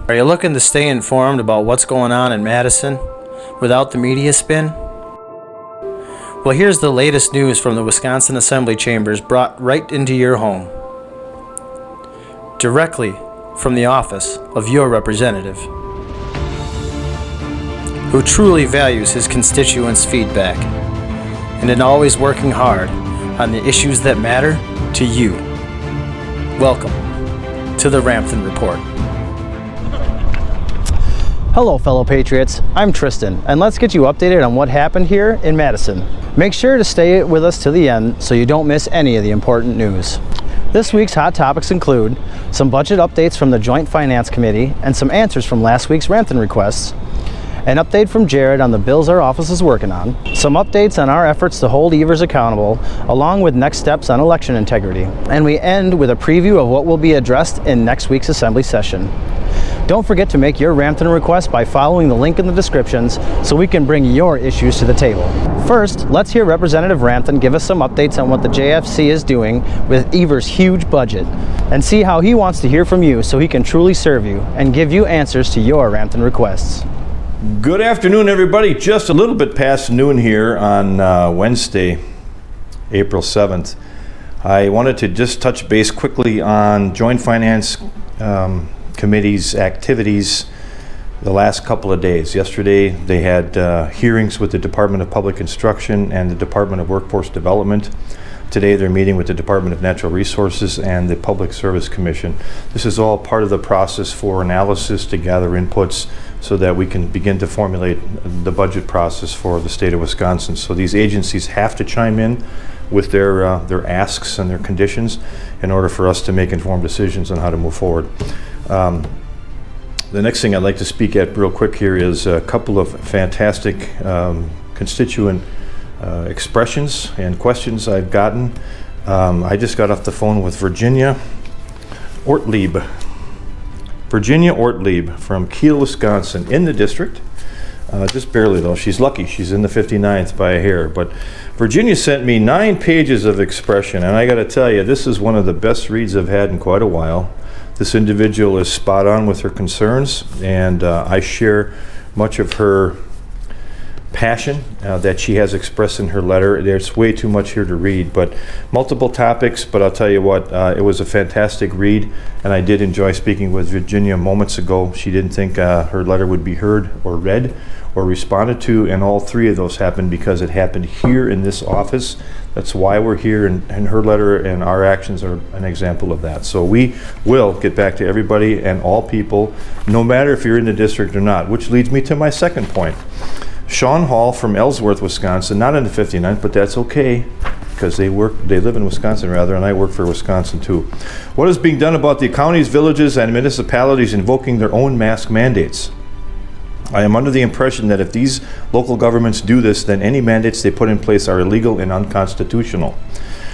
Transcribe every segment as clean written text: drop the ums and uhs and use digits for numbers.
Are you looking to stay informed about what's going on in Madison without the media spin? Well, here's the latest news from the Wisconsin Assembly Chambers brought right into your home, directly from the office of your representative, who truly values his constituents' feedback and in always working hard on the issues that matter to you. Welcome to the Ramthun Report. Hello fellow patriots, I'm Tristan, and let's get you updated on what happened here in Madison. Make sure to stay with us to the end so you don't miss any of the important news. This week's hot topics include some budget updates from the Joint Finance Committee and some answers from last week's Ramthun Request, an update from Jared on the bills our office is working on, some updates on our efforts to hold Evers accountable, along with next steps on election integrity, and we end with a preview of what will be addressed in next week's Assembly session. Don't forget to make your Ramthun request by following the link in the descriptions so we can bring your issues to the table. First, let's hear Representative Ramthun give us some updates on what the JFC is doing with Evers' huge budget and see how he wants to hear from you so he can truly serve you and give you answers to your Ramthun requests. Good afternoon, everybody. Just a little bit past noon here on Wednesday, April 7th. I wanted to just touch base quickly on Joint Finance Committee's activities the last couple of days. Yesterday they had hearings with the Department of Public Instruction and the Department of Workforce Development. Today they're meeting with the Department of Natural Resources and the Public Service Commission. This is all part of the process for analysis to gather inputs so that we can begin to formulate the budget process for the state of Wisconsin. So these agencies have to chime in with their asks and their conditions in order for us to make informed decisions on how to move forward. The next thing I'd like to speak at real quick here is a couple of fantastic constituent expressions and questions I've gotten. I just got off the phone with Virginia Ortlieb. Virginia Ortlieb from Kiel, Wisconsin, in the district. Just barely though, she's lucky. She's in the 59th by a hair. But Virginia sent me 9 pages of expression, and I gotta tell you, this is one of the best reads I've had in quite a while. This individual is spot on with her concerns, and I share much of her passion that she has expressed in her letter. There's way too much here to read, but multiple topics, but I'll tell you what, it was a fantastic read, and I did enjoy speaking with Virginia moments ago. She didn't think her letter would be heard or read or responded to, and all 3 of those happened because it happened here in this office. That's why we're here, and her letter and our actions are an example of that. So we will get back to everybody and all people, no matter if you're in the district or not, which leads me to my second point. Sean Hall from Ellsworth, Wisconsin, not in the 59th, but that's okay because they live in Wisconsin rather, and I work for Wisconsin too. What is being done about the counties, villages, and municipalities invoking their own mask mandates? I am under the impression that if these local governments do this, then any mandates they put in place are illegal and unconstitutional.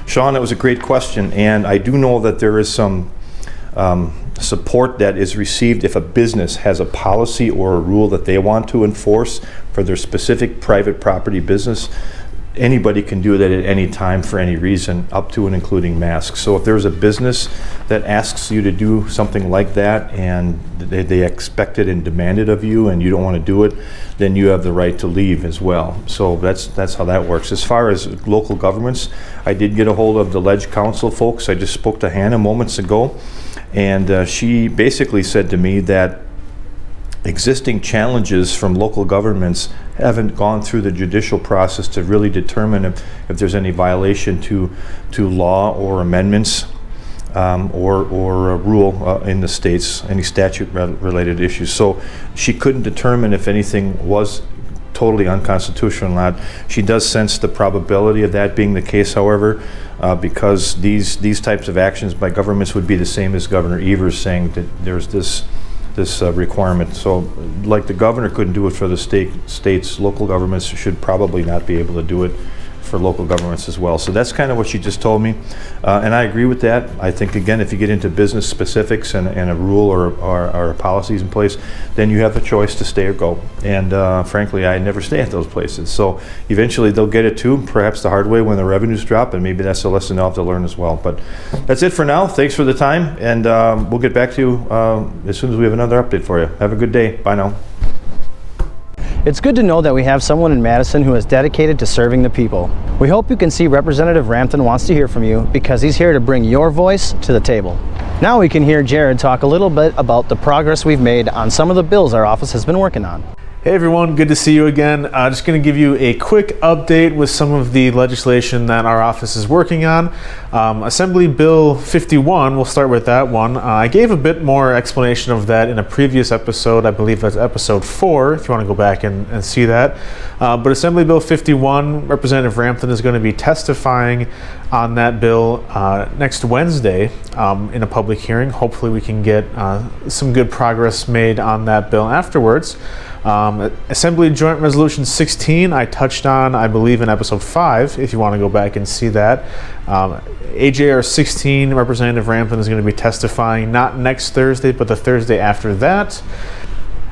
Sean, that was a great question, and I do know that there is some support that is received if a business has a policy or a rule that they want to enforce for their specific private property business. Anybody can do that at any time for any reason, up to and including masks. So if there's a business that asks you to do something like that and they expect it and demand it of you and you don't want to do it, then you have the right to leave as well. So that's how that works. As far as local governments, I did get a hold of the Ledge Council folks. I just spoke to Hannah moments ago, and she basically said to me that existing challenges from local governments haven't gone through the judicial process to really determine if there's any violation to law or amendments or a rule in the states, any statute related issues. So she couldn't determine if anything was totally unconstitutional or not. She does sense the probability of that being the case, however, because these types of actions by governments would be the same as Governor Evers saying that there's this requirement. So like the governor couldn't do it for the states, local governments should probably not be able to do it for local governments as well. So that's kind of what she just told me, and I agree with that. I think, again, if you get into business specifics and a rule or policies in place, then you have the choice to stay or go. And frankly, I never stay at those places. So eventually they'll get it too, perhaps the hard way when the revenues drop, and maybe that's a lesson they'll have to learn as well. But that's it for now. Thanks for the time, and we'll get back to you as soon as we have another update for you. Have a good day. Bye now. It's good to know that we have someone in Madison who is dedicated to serving the people. We hope you can see Representative Ramthun wants to hear from you because he's here to bring your voice to the table. Now we can hear Jared talk a little bit about the progress we've made on some of the bills our office has been working on. Hey everyone, good to see you again. Just going to give you a quick update with some of the legislation that our office is working on. Assembly Bill 51, we'll start with that one. I gave a bit more explanation of that in a previous episode. I believe that's episode 4, if you want to go back and see that. But Assembly Bill 51, Representative Ramthun is going to be testifying on that bill next Wednesday in a public hearing. Hopefully we can get some good progress made on that bill afterwards. Assembly Joint Resolution 16, I touched on, I believe, in episode 5, if you want to go back and see that. AJR 16, Representative Ramthun is going to be testifying not next Thursday, but the Thursday after that.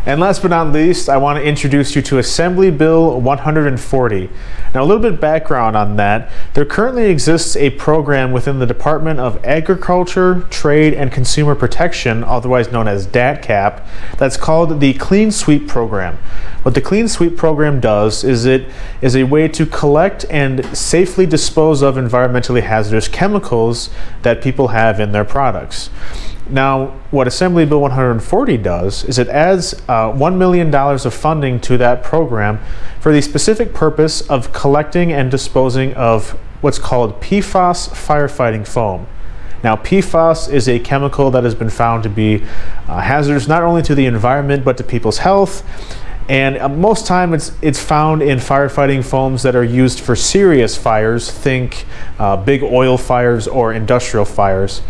And last but not least, I want to introduce you to Assembly Bill 140. Now, a little bit of background on that. There currently exists a program within the Department of Agriculture, Trade, and Consumer Protection, otherwise known as DATCAP, that's called the Clean Sweep Program. What the Clean Sweep Program does is it is a way to collect and safely dispose of environmentally hazardous chemicals that people have in their products. Now, what Assembly Bill 140 does is it adds $1 million of funding to that program for the specific purpose of collecting and disposing of what's called PFAS firefighting foam. Now, PFAS is a chemical that has been found to be hazardous not only to the environment but to people's health. And most time it's found in firefighting foams that are used for serious fires, think big oil fires or industrial fires.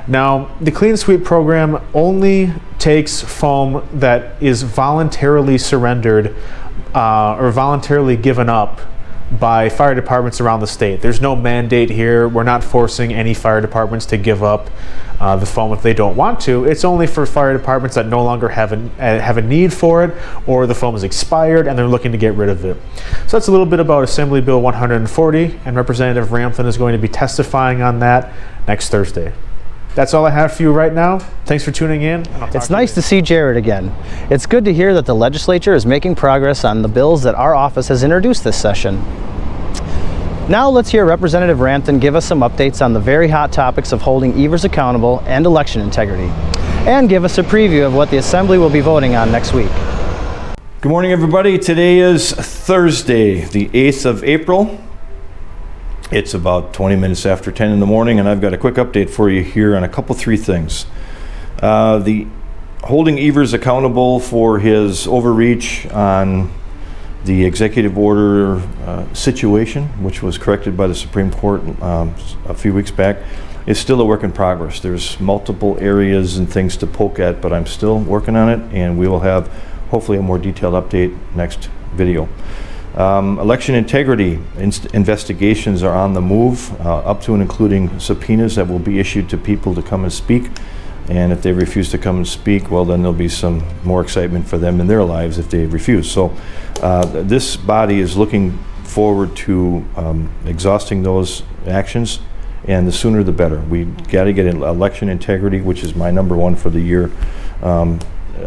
Now, the Clean Sweep program only takes foam that is voluntarily surrendered or voluntarily given up by fire departments around the state. There's no mandate here. We're not forcing any fire departments to give up the foam if they don't want to. It's only for fire departments that no longer have a need for it, or the foam is expired and they're looking to get rid of it. So that's a little bit about Assembly Bill 140, and Representative Ramthun is going to be testifying on that next Thursday. That's all I have for you right now. Thanks for tuning in. It's nice to see Jared again. It's good to hear that the legislature is making progress on the bills that our office has introduced this session. Now let's hear Representative Ramthun give us some updates on the very hot topics of holding Evers accountable and election integrity, and give us a preview of what the Assembly will be voting on next week. Good morning, everybody. Today is Thursday, the 8th of April. It's about 20 minutes after 10 in the morning, and I've got a quick update for you here on three things. The holding Evers accountable for his overreach on the executive order situation, which was corrected by the Supreme Court a few weeks back, is still a work in progress. There's multiple areas and things to poke at, but I'm still working on it, and we will have hopefully a more detailed update next video. Election integrity investigations are on the move, up to and including subpoenas that will be issued to people to come and speak. And if they refuse to come and speak, well, then there'll be some more excitement for them in their lives if they refuse. So this body is looking forward to exhausting those actions, and the sooner the better. We got to get election integrity, which is my number one for the year,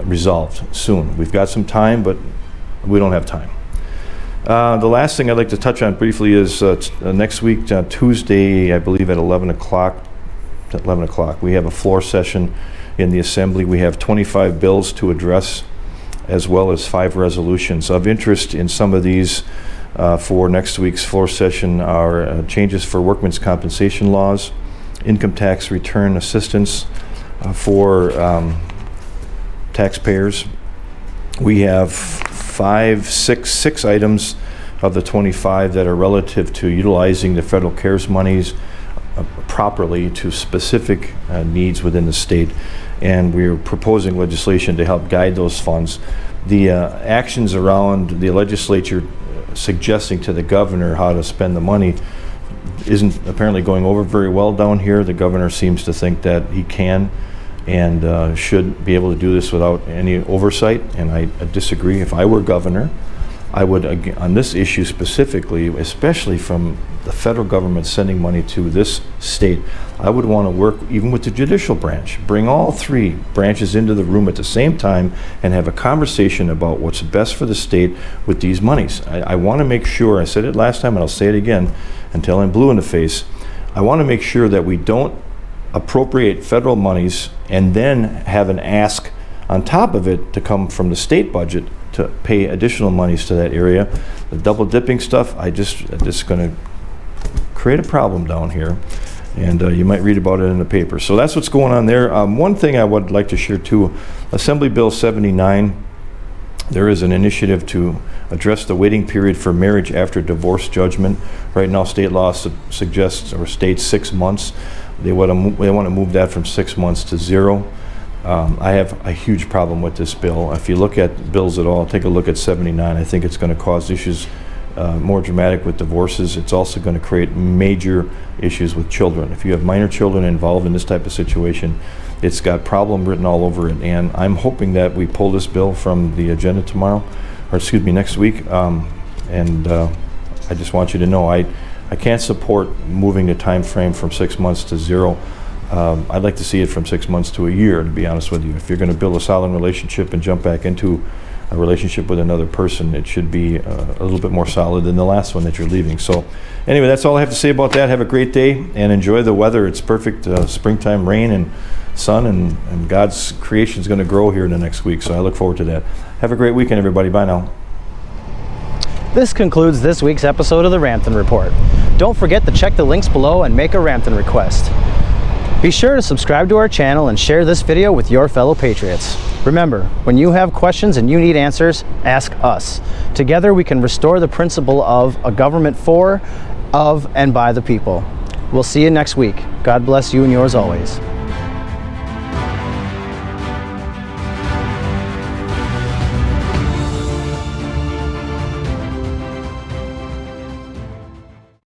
resolved soon. We've got some time, but we don't have time. The last thing I'd like to touch on briefly is next week, Tuesday, I believe at 11 o'clock, we have a floor session in the Assembly. We have 25 bills to address, as well as 5 resolutions. Of interest in some of these for next week's floor session are changes for workmen's compensation laws, income tax return assistance for taxpayers. We have six items of the 25 that are relative to utilizing the federal CARES monies properly to specific needs within the state, and we're proposing legislation to help guide those funds. The actions around the legislature suggesting to the governor how to spend the money isn't apparently going over very well down here. The governor seems to think that he can and should be able to do this without any oversight, and I disagree. If I were governor, I would, on this issue specifically, especially from the federal government sending money to this state, I would want to work even with the judicial branch. Bring all three branches into the room at the same time and have a conversation about what's best for the state with these monies. I want to make sure, I said it last time and I'll say it again until I'm blue in the face, I want to make sure that we don't appropriate federal monies and then have an ask on top of it to come from the state budget to pay additional monies to that area. The double dipping stuff, it's going to create a problem down here, and you might read about it in the paper. So that's what's going on there. One thing I would like to share too, Assembly Bill 79, there is an initiative to address the waiting period for marriage after divorce judgment. Right now state law suggests or states 6 months. They want to move that from 6 months to 0. I have a huge problem with this bill. If you look at bills at all, take a look at 79. I think it's going to cause issues more dramatic with divorces. It's also going to create major issues with children. If you have minor children involved in this type of situation, it's got problem written all over it. And I'm hoping that we pull this bill from the agenda tomorrow, or excuse me, next week. I just want you to know I can't support moving the time frame from 6 months to 0. I'd like to see it from 6 months to a year, to be honest with you. If you're going to build a solid relationship and jump back into a relationship with another person, it should be a little bit more solid than the last one that you're leaving. So anyway, that's all I have to say about that. Have a great day and enjoy the weather. It's perfect springtime rain and sun, and God's creation is going to grow here in the next week. So I look forward to that. Have a great weekend, everybody. Bye now. This concludes this week's episode of the Ramthun Report. Don't forget to check the links below and make a Ramthun request. Be sure to subscribe to our channel and share this video with your fellow patriots. Remember, when you have questions and you need answers, ask us. Together we can restore the principle of a government for, of, and by the people. We'll see you next week. God bless you and yours always.